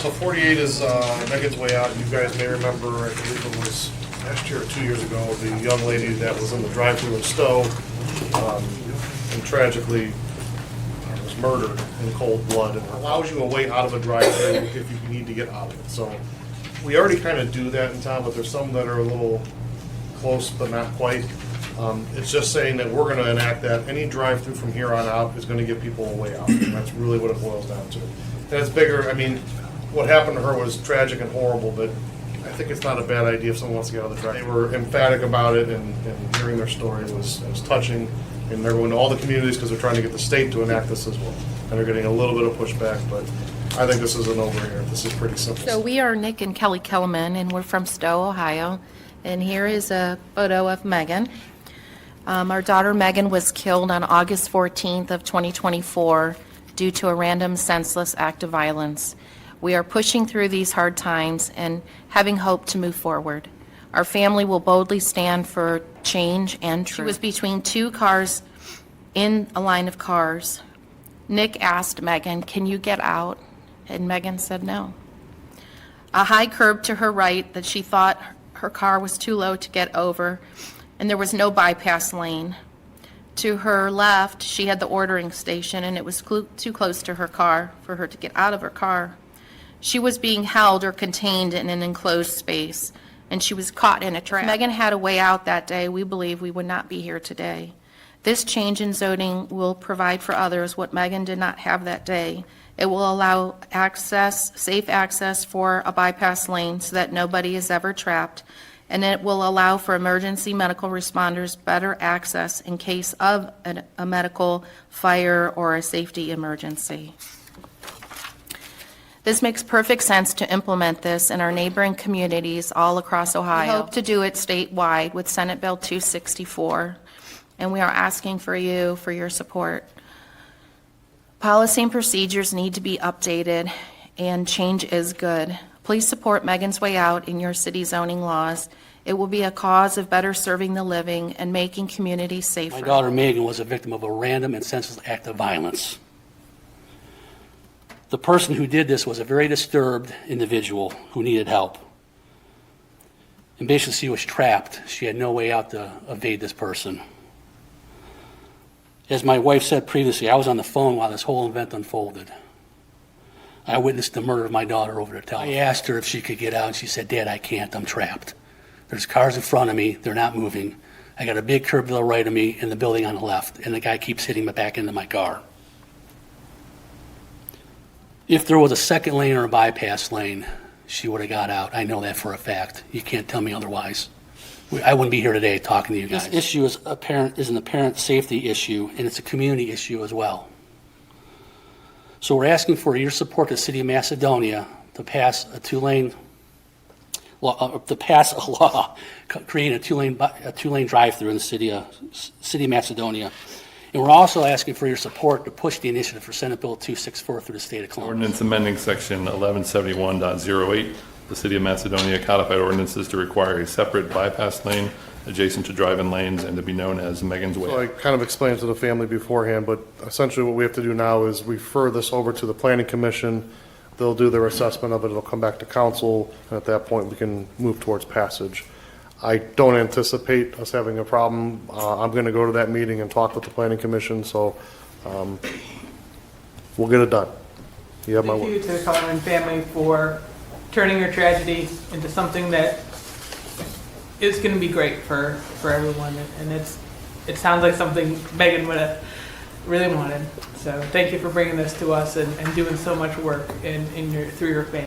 So 48 is Megan's Way Out. You guys may remember, I believe it was last year or 2 years ago, the young lady that was in the drive-thru in Stow and tragically was murdered in cold blood. And allows you a way out of a drive-thru if you need to get out of it. So we already kind of do that in town, but there's some that are a little close but not quite. It's just saying that we're going to enact that any drive-through from here on out is going to give people a way out. And that's really what it boils down to. And it's bigger. I mean, what happened to her was tragic and horrible, but I think it's not a bad idea if someone wants to get out of the drive. They were emphatic about it, and hearing their story was touching. And they're going to all the communities because they're trying to get the state to enact this as well. And they're getting a little bit of pushback, but I think this is an over-here. This is pretty simple. So we are Nick and Kelly Keleman, and we're from Stow, Ohio. And here is a photo of Megan. Our daughter Megan was killed on August 14th of 2024 due to a random senseless act of violence. We are pushing through these hard times and having hope to move forward. Our family will boldly stand for change and truth. She was between two cars in a line of cars. Nick asked Megan, "Can you get out?" And Megan said no. A high curb to her right that she thought her car was too low to get over, and there was no bypass lane. To her left, she had the ordering station, and it was too close to her car for her to get out of her car. She was being held or contained in an enclosed space, and she was caught in a trap. If Megan had a way out that day, we believe we would not be here today. This change in zoning will provide for others what Megan did not have that day. It will allow access, safe access for a bypass lane so that nobody is ever trapped, and it will allow for emergency medical responders better access in case of a medical, fire, or a safety emergency. This makes perfect sense to implement this in our neighboring communities all across Ohio. We hope to do it statewide with Senate Bill 264, and we are asking for your support. Policy and procedures need to be updated, and change is good. Please support Megan's Way Out in your city zoning laws. It will be a cause of better serving the living and making communities safer. My daughter Megan was a victim of a random and senseless act of violence. The person who did this was a very disturbed individual who needed help. And basically she was trapped. She had no way out to evade this person. As my wife said previously, I was on the phone while this whole event unfolded. I witnessed the murder of my daughter over the telephone. I asked her if she could get out, and she said, "Dad, I can't, I'm trapped. There's cars in front of me, they're not moving. I got a big curb to the right of me and the building on the left, and the guy keeps hitting me back into my car." If there was a second lane or a bypass lane, she would have got out. I know that for a fact. You can't tell me otherwise. I wouldn't be here today talking to you guys. This issue is an apparent safety issue, and it's a community issue as well. So we're asking for your support to the City of Macedonia to pass a two-lane law creating a two-lane drive-through in the City of Macedonia. And we're also asking for your support to push the initiative for Senate Bill 264 through the state of Columbus. Ordinance amending section 1171.08, the City of Macedonia codified ordinances to require a separate bypass lane adjacent to drive-in lanes and to be known as Megan's Way. So I kind of explained to the family beforehand, but essentially what we have to do now is refer this over to the Planning Commission. They'll do their assessment of it. It'll come back to council, and at that point we can move towards passage. I don't anticipate us having a problem. I'm going to go to that meeting and talk with the Planning Commission, so we'll get it done. You have my word. Thank you to the Keleman family for turning your tragedy into something that is going to be great for everyone, and it sounds like something Megan would have really wanted. So thank you for bringing this to us and doing so much work through your family.